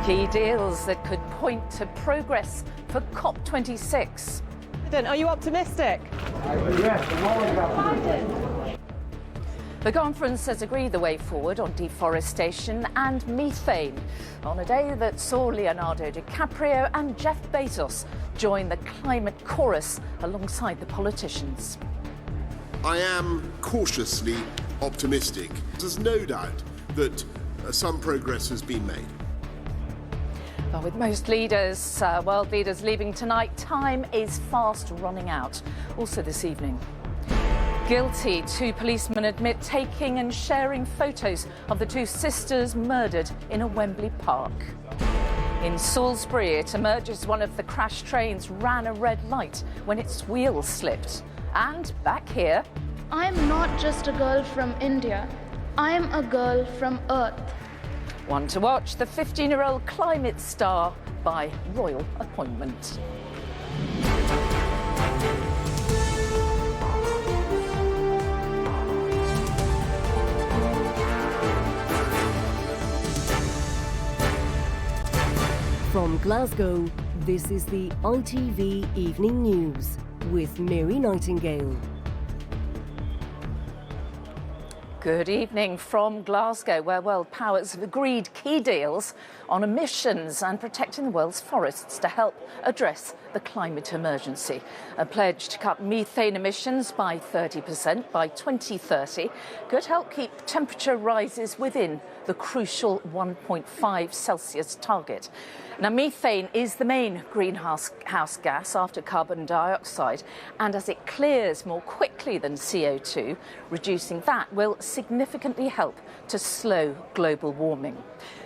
Key deals that could point to progress for COP26. Are you optimistic? Yes, I'm always optimistic. The conference has agreed the way forward on deforestation and methane on a day that saw Leonardo DiCaprio and Jeff Bezos join the climate chorus alongside the politicians. I am cautiously optimistic. There's no doubt that some progress has been made. But with most leaders, world leaders leaving tonight, time is fast running out. Also this evening. Guilty, two policemen admit taking and sharing photos of the two sisters murdered in a Wembley park. In Salisbury, it emerges one of the crashed trains ran a red light when its wheels slipped. And back here... I'm not just a girl from India. I'm a girl from Earth. One to watch, the 15-year-old climate star by royal appointment. From Glasgow, this is the ITV Evening News with Mary Nightingale. Good evening from Glasgow, where world powers have agreed key deals on emissions and protecting the world's forests to help address the climate emergency. A pledge to cut methane emissions by 30% by 2030 could help keep temperature rises within the crucial 1.5 Celsius target. Now, methane is the main greenhouse gas after carbon dioxide, and as it clears more quickly than CO2, reducing that will significantly help to slow global warming.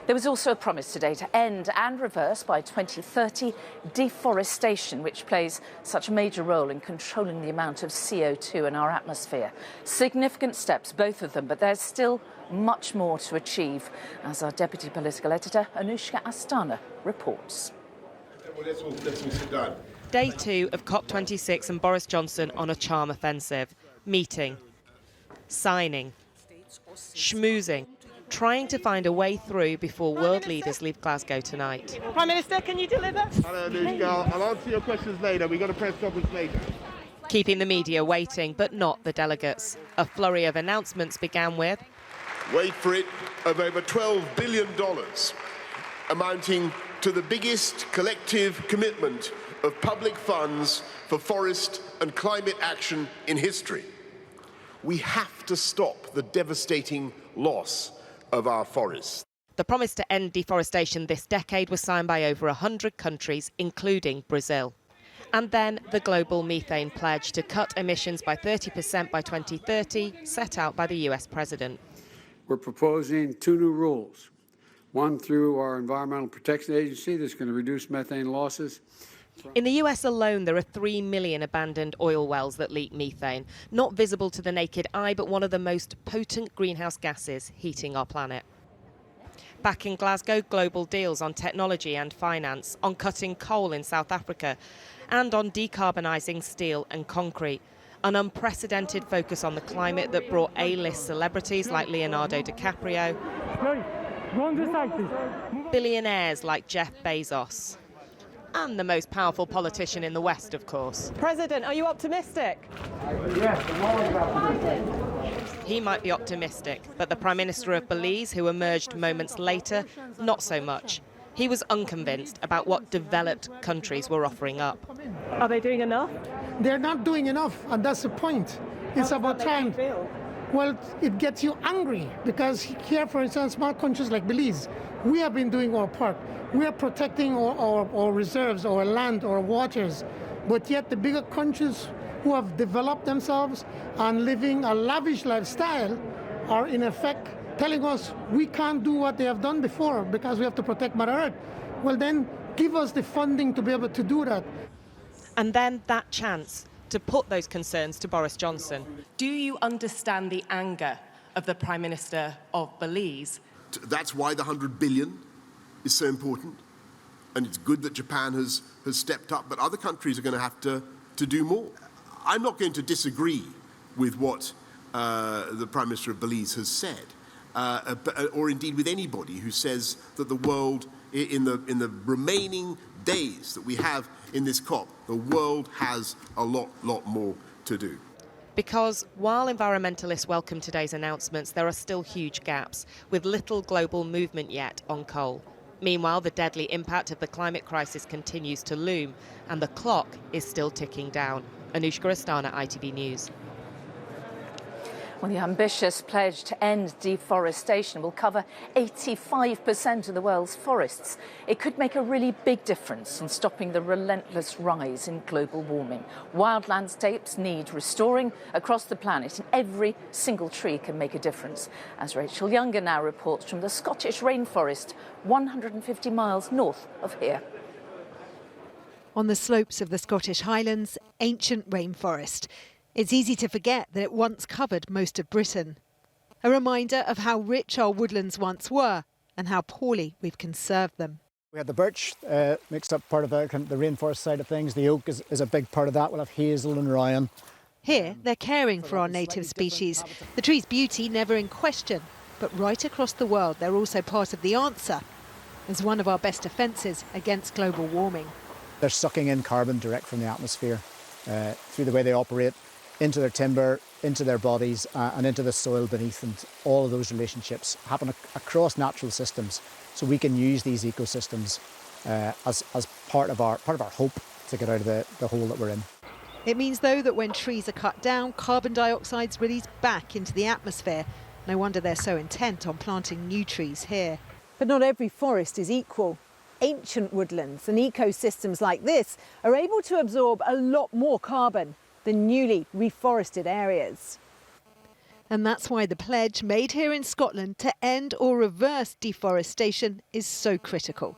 There was also a promise today to end and reverse by 2030 deforestation, which plays such a major role in controlling the amount of CO2 in our atmosphere. Significant steps, both of them, but there's still much more to achieve, as our deputy political editor, Anushka Astana, reports. Well, let's all sit down. Day 2 of COP26 and Boris Johnson on a charm offensive. Meeting, signing, schmoozing, trying to find a way through before world leaders leave Glasgow tonight. Prime Minister, can you deliver? Hello, Nightingale. I'll answer your questions later. We've got a press conference later. Keeping the media waiting, but not the delegates. A flurry of announcements began with... Wait for it, of over $12 billion, amounting to the biggest collective commitment of public funds for forest and climate action in history. We have to stop the devastating loss of our forests. The promise to end deforestation this decade was signed by over 100 countries, including Brazil. And then the global methane pledge to cut emissions by 30% by 2030, set out by the US president. We're proposing 2 new rules. One through our Environmental Protection Agency that's going to reduce methane losses. In the US alone, there are 3 million abandoned oil wells that leak methane, not visible to the naked eye, but one of the most potent greenhouse gases heating our planet. Back in Glasgow, global deals on technology and finance, on cutting coal in South Africa, and on decarbonising steel and concrete. An unprecedented focus on the climate that brought A-list celebrities like Leonardo DiCaprio, billionaires like Jeff Bezos, and the most powerful politician in the West, of course. President, are you optimistic? Yes, I'm always optimistic. He might be optimistic, but the Prime Minister of Belize, who emerged moments later, not so much. He was unconvinced about what developed countries were offering up. Are they doing enough? They're not doing enough, and that's the point. It's about time. Well, it gets you angry, because here, for instance, small countries like Belize, we have been doing our part. We are protecting our reserves, our land, our waters, but yet the bigger countries who have developed themselves and living a lavish lifestyle are in effect telling us we can't do what they have done before because we have to protect Mother Earth. Well, then give us the funding to be able to do that. And then that chance to put those concerns to Boris Johnson. Do you understand the anger of the Prime Minister of Belize? That's why the 100 billion is so important. And it's good that Japan has stepped up, but other countries are going to have to do more. I'm not going to disagree with what the Prime Minister of Belize has said, or indeed with anybody who says that the world in the remaining days that we have in this COP, the world has a lot more to do. Because while environmentalists welcome today's announcements, there are still huge gaps, with little global movement yet on coal. Meanwhile, the deadly impact of the climate crisis continues to loom, and the clock is still ticking down. Anushka Astana, ITV News. Well, the ambitious pledge to end deforestation will cover 85% of the world's forests. It could make a really big difference in stopping the relentless rise in global warming. Wild landscapes need restoring across the planet, and every single tree can make a difference. As Rachel Younger now reports from the Scottish rainforest, 150 miles north of here. On the slopes of the Scottish Highlands, ancient rainforest. It's easy to forget that it once covered most of Britain. A reminder of how rich our woodlands once were and how poorly we've conserved them. We had the birch mixed up part of the rainforest side of things. The oak is a big part of that. We'll have hazel and ryan. Here, they're caring for our native species. The tree's beauty never in question, but right across the world, they're also part of the answer as one of our best defences against global warming. They're sucking in carbon direct from the atmosphere through the way they operate, into their timber, into their bodies and into the soil beneath, and all of those relationships happen across natural systems. So we can use these ecosystems as part of our hope to get out of the hole that we're in. It means, though, that when trees are cut down, carbon dioxide's released back into the atmosphere. No wonder they're so intent on planting new trees here. But not every forest is equal. Ancient woodlands and ecosystems like this are able to absorb a lot more carbon than newly reforested areas. And that's why the pledge made here in Scotland to end or reverse deforestation is so critical.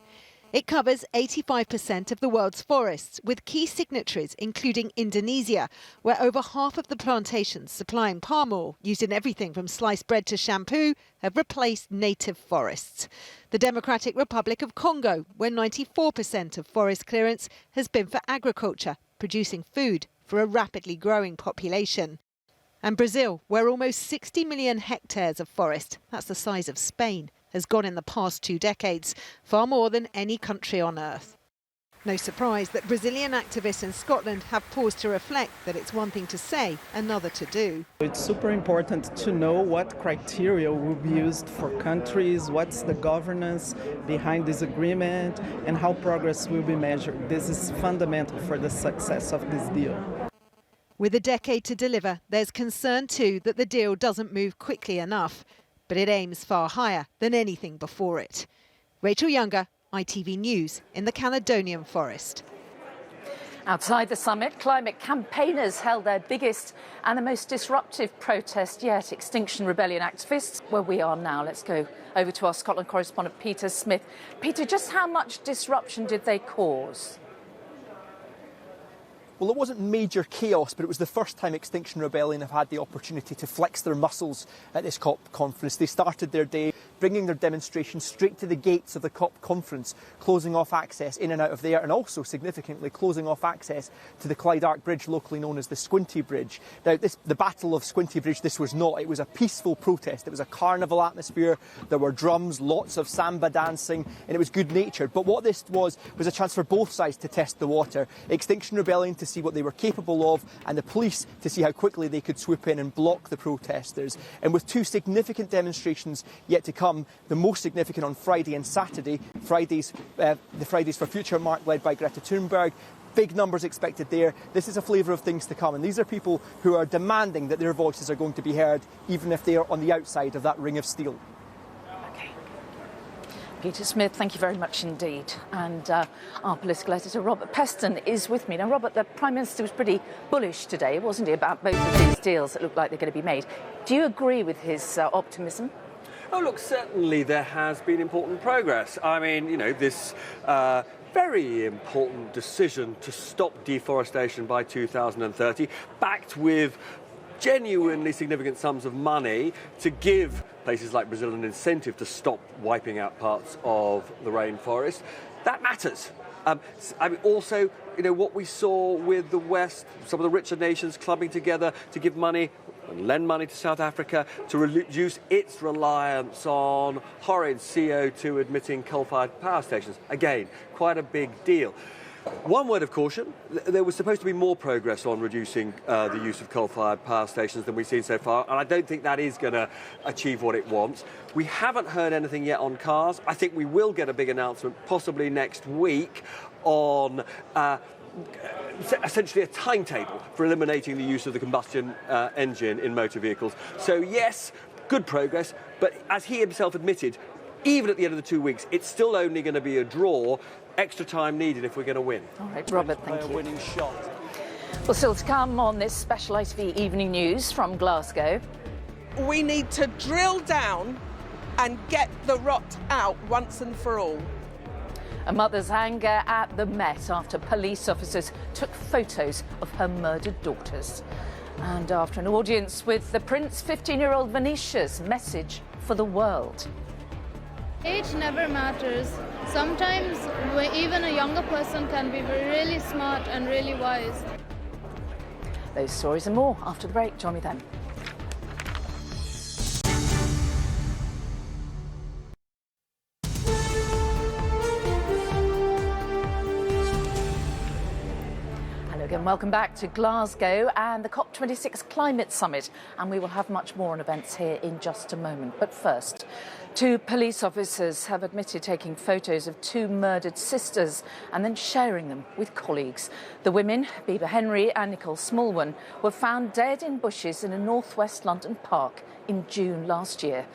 It covers 85% of the world's forests, with key signatories including Indonesia, where over half of the plantations supplying palm oil, used in everything from sliced bread to shampoo, have replaced native forests. The Democratic Republic of Congo, where 94% of forest clearance has been for agriculture, producing food for a rapidly growing population. And Brazil, where almost 60 million hectares of forest, that's the size of Spain, has gone in the past 2 decades, far more than any country on earth. No surprise that Brazilian activists in Scotland have paused to reflect that it's one thing to say, another to do. It's super important to know what criteria will be used for countries, what's the governance behind this agreement, and how progress will be measured. This is fundamental for the success of this deal. With a decade to deliver, there's concern too that the deal doesn't move quickly enough, but it aims far higher than anything before it. Rachel Younger, ITV News in the Caledonian Forest. Outside the summit, climate campaigners held their biggest and the most disruptive protest yet. Extinction Rebellion activists, where we are now. Let's go over to our Scotland correspondent, Peter Smith. Peter, just how much disruption did they cause? Well, it wasn't major chaos, but it was the first time Extinction Rebellion have had the opportunity to flex their muscles at this COP conference. They started their day bringing their demonstration straight to the gates of the COP conference, closing off access in and out of there, and also significantly closing off access to the Clyde Arc Bridge, locally known as the Squinty Bridge. Now, the Battle of Squinty Bridge, this was not. It was a peaceful protest. It was a carnival atmosphere. There were drums, lots of samba dancing, and it was good-natured. But what this was a chance for both sides to test the water. Extinction Rebellion to see what they were capable of, and the police to see how quickly they could swoop in and block the protesters. And with 2 significant demonstrations yet to come, the most significant on Friday and Saturday, the Fridays for Future march led by Greta Thunberg, big numbers expected there. This is a flavour of things to come, and these are people who are demanding that their voices are going to be heard, even if they are on the outside of that ring of steel. Peter Smith, thank you very much indeed. And our political editor, Robert Peston, is with me. Now, Robert, the Prime Minister was pretty bullish today, wasn't he, about both of these deals that look like they're going to be made. Do you agree with his optimism? Oh, look, certainly there has been important progress. I mean, you know, this very important decision to stop deforestation by 2030, backed with genuinely significant sums of money to give places like Brazil an incentive to stop wiping out parts of the rainforest. That matters. I mean, also, what we saw with the West, some of the richer nations clubbing together to give money and lend money to South Africa to reduce its reliance on horrid CO2-emitting coal-fired power stations. Again, quite a big deal. One word of caution, there was supposed to be more progress on reducing the use of coal-fired power stations than we've seen so far, and I don't think that is going to achieve what it wants. We haven't heard anything yet on cars. I think we will get a big announcement, possibly next week, on essentially a timetable for eliminating the use of the combustion engine in motor vehicles. So yes, good progress, but as he himself admitted, even at the end of the 2 weeks, it's still only going to be a draw. Extra time needed if we're going to win. All right, Robert, thank you. Winning shot. Well, still to come on this special ITV Evening News from Glasgow. We need to drill down and get the rot out once and for all. A mother's anger at the Met after police officers took photos of her murdered daughters. And after an audience with the Prince, 15-year-old Vinisha's message for the world. Age never matters. Sometimes even a younger person can be really smart and really wise. Those stories and more after the break. Join me then. And welcome back to Glasgow and the COP26 Climate Summit, and we will have much more on events here in just a moment. But first, 2 police officers have admitted taking photos of 2 murdered sisters and then sharing them with colleagues. The women, Bieber Henry and Nicole Smallwood, were found dead in bushes in a northwest London park in June last year.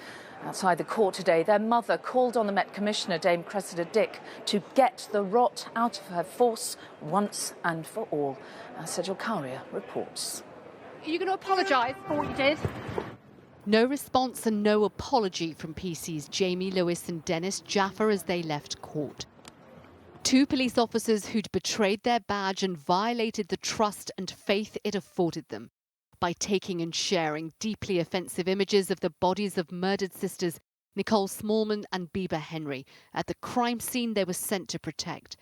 Outside the court today, their mother called on the Met Commissioner, Dame Cressida Dick, to get the rot out of her force once and for all. Sejal Karia reports. Are you going to apologise for what you did? No response and no apology from PC's Jamie Lewis and Dennis Jaffa as they left court. 2 police officers who'd betrayed their badge and violated the trust and faith it afforded them by taking and sharing deeply offensive images of the bodies of murdered sisters Nicole Smallwood and Bieber Henry at the crime scene they were sent to protect.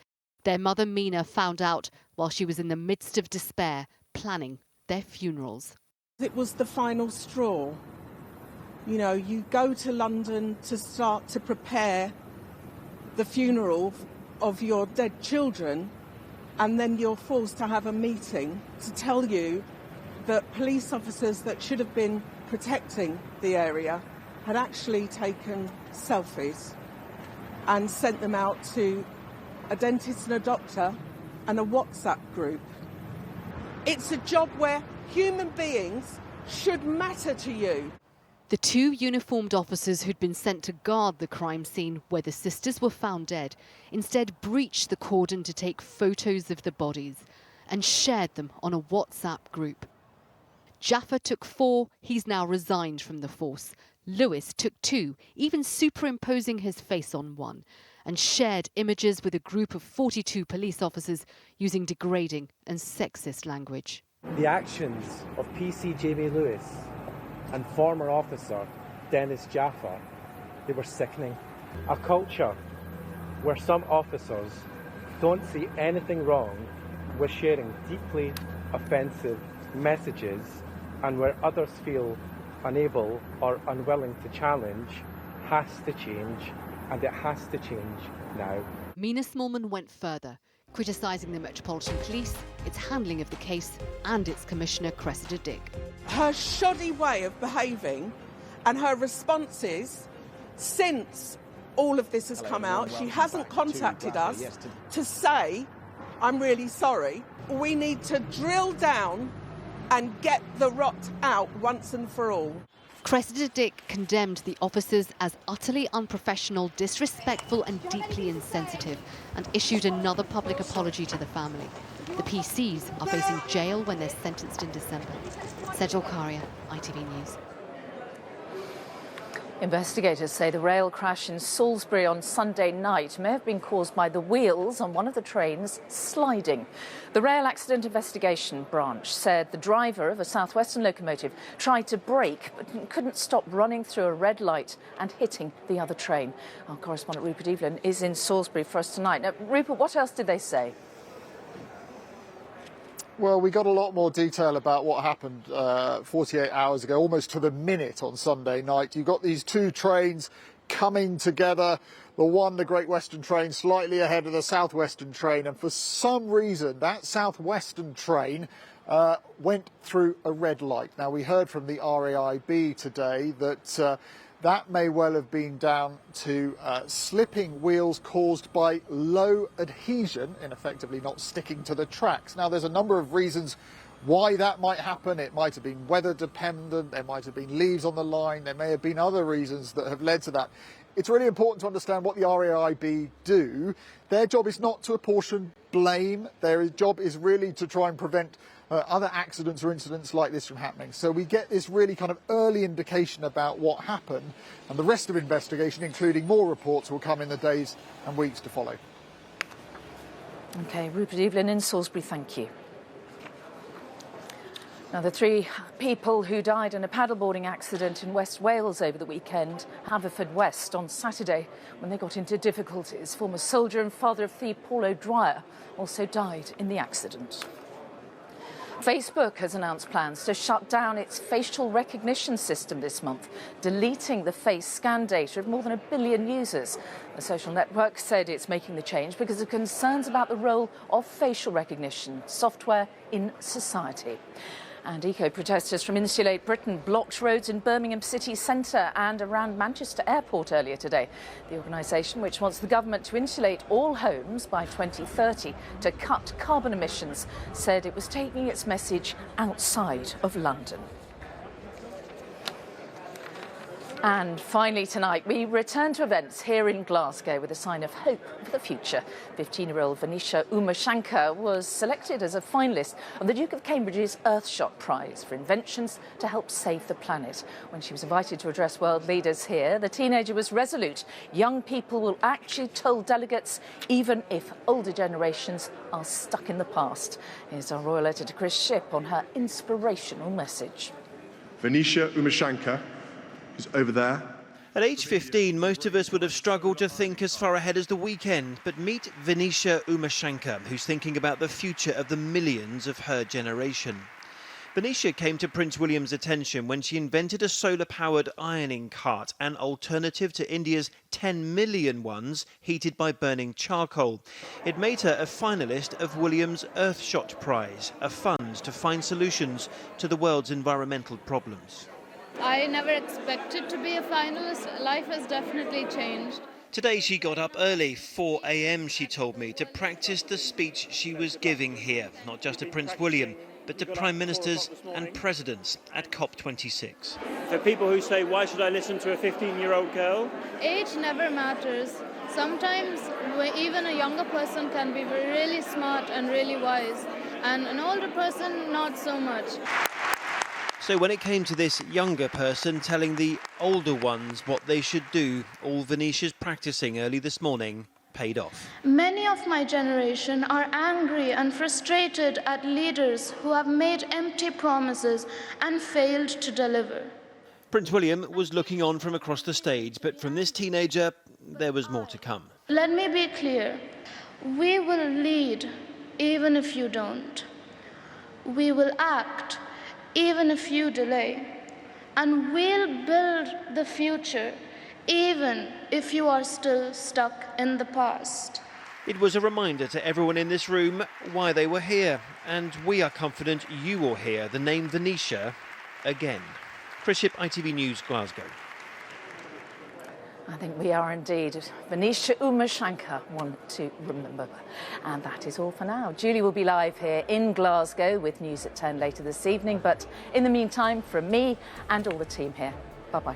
Their mother Mina found out while she was in the midst of despair, planning their funerals. It was the final straw. You know, you go to London to start to prepare the funeral of your dead children, and then you're forced to have a meeting to tell you that police officers that should have been protecting the area had actually taken selfies and sent them out to a dentist and a doctor and a WhatsApp group. It's a job where human beings should matter to you. The 2 uniformed officers who'd been sent to guard the crime scene where the sisters were found dead instead breached the cordon to take photos of the bodies and shared them on a WhatsApp group. Jaffa took 4, he's now resigned from the force. Lewis took 2, even superimposing his face on 1, and shared images with a group of 42 police officers using degrading and sexist language. The actions of PC Jamie Lewis and former officer Dennis Jaffa, they were sickening. A culture where some officers don't see anything wrong with sharing deeply offensive messages, and where others feel unable or unwilling to challenge, has to change, and it has to change now. Mina Smallwood went further, criticising the Metropolitan Police, its handling of the case and its Commissioner Cressida Dick. Her shoddy way of behaving and her responses since all of this has come out, she hasn't contacted us to say, I'm really sorry. We need to drill down and get the rot out once and for all. Cressida Dick condemned the officers as utterly unprofessional, disrespectful and deeply insensitive, and issued another public apology to the family. The PCs are facing jail when they're sentenced in December. Sejal Karia, ITV News. Investigators say the rail crash in Salisbury on Sunday night may have been caused by the wheels on one of the trains sliding. The Rail Accident Investigation Branch said the driver of a South Western locomotive tried to brake but couldn't stop running through a red light and hitting the other train. Our correspondent Rupert Evelyn is in Salisbury for us tonight. Now, Rupert, what else did they say? Well, we got a lot more detail about what happened 48 hours ago, almost to the minute on Sunday night. You've got these two trains coming together. The Great Western train, slightly ahead of the South Western train. And for some reason, that South Western train went through a red light. Now, we heard from the RAIB today that that may well have been down to slipping wheels caused by low adhesion and effectively not sticking to the tracks. Now, there's a number of reasons why that might happen. It might have been weather dependent, there might have been leaves on the line, there may have been other reasons that have led to that. It's really important to understand what the RAIB do. Their job is not to apportion blame. Their job is really to try and prevent other accidents or incidents like this from happening. So we get this really kind of early indication about what happened, and the rest of investigation, including more reports, will come in the days and weeks to follow. OK, Rupert Evelyn in Salisbury, thank you. Now, the three people who died in a paddleboarding accident in West Wales over the weekend, Haverfordwest, on Saturday, when they got into difficulties. Former soldier and father of three, Paul O'Dwyer, also died in the accident. Facebook has announced plans to shut down its facial recognition system this month, deleting the face scan data of more than 1 billion users. The social network said it's making the change because of concerns about the role of facial recognition software in society. And eco-protesters from Insulate Britain blocked roads in Birmingham city centre and around Manchester Airport earlier today. The organisation, which wants the government to insulate all homes by 2030 to cut carbon emissions, said it was taking its message outside of London. And finally tonight, we return to events here in Glasgow with a sign of hope for the future. 15-year-old Vinisha Umashankar was selected as a finalist on the Duke of Cambridge's Earthshot Prize for inventions to help save the planet. When she was invited to address world leaders here, the teenager was resolute. Young people will act, she told delegates, even if older generations are stuck in the past. Here's our royal editor Chris Shipp on her inspirational message. Vinisha Umashankar is over there. At age 15, most of us would have struggled to think as far ahead as the weekend. But meet Vinisha Umashankar, who's thinking about the future of the millions of her generation. Vinisha came to Prince William's attention when she invented a solar-powered ironing cart, an alternative to India's 10 million ones heated by burning charcoal. It made her a finalist of William's Earthshot Prize, a fund to find solutions to the world's environmental problems. I never expected to be a finalist. Life has definitely changed. Today she got up early, 4 a.m. she told me, to practice the speech she was giving here, not just to Prince William, but to Prime Ministers and Presidents at COP26. For people who say, why should I listen to a 15-year-old girl? Age never matters. Sometimes even a younger person can be really smart and really wise, and an older person not so much. So when it came to this younger person telling the older ones what they should do, all Vinisha's practicing early this morning paid off. Many of my generation are angry and frustrated at leaders who have made empty promises and failed to deliver. Prince William was looking on from across the stage, but from this teenager, there was more to come. Let me be clear. We will lead even if you don't. We will act even if you delay. And we'll build the future, even if you are still stuck in the past. It was a reminder to everyone in this room why they were here. And we are confident you will hear the name Vinisha again. Chris Shipp, ITV News, Glasgow. I think we are indeed. Vinisha Umashankar, one to remember. And that is all for now. Julie will be live here in Glasgow with news at 10 later this evening. But in the meantime, from me and all the team here, bye-bye.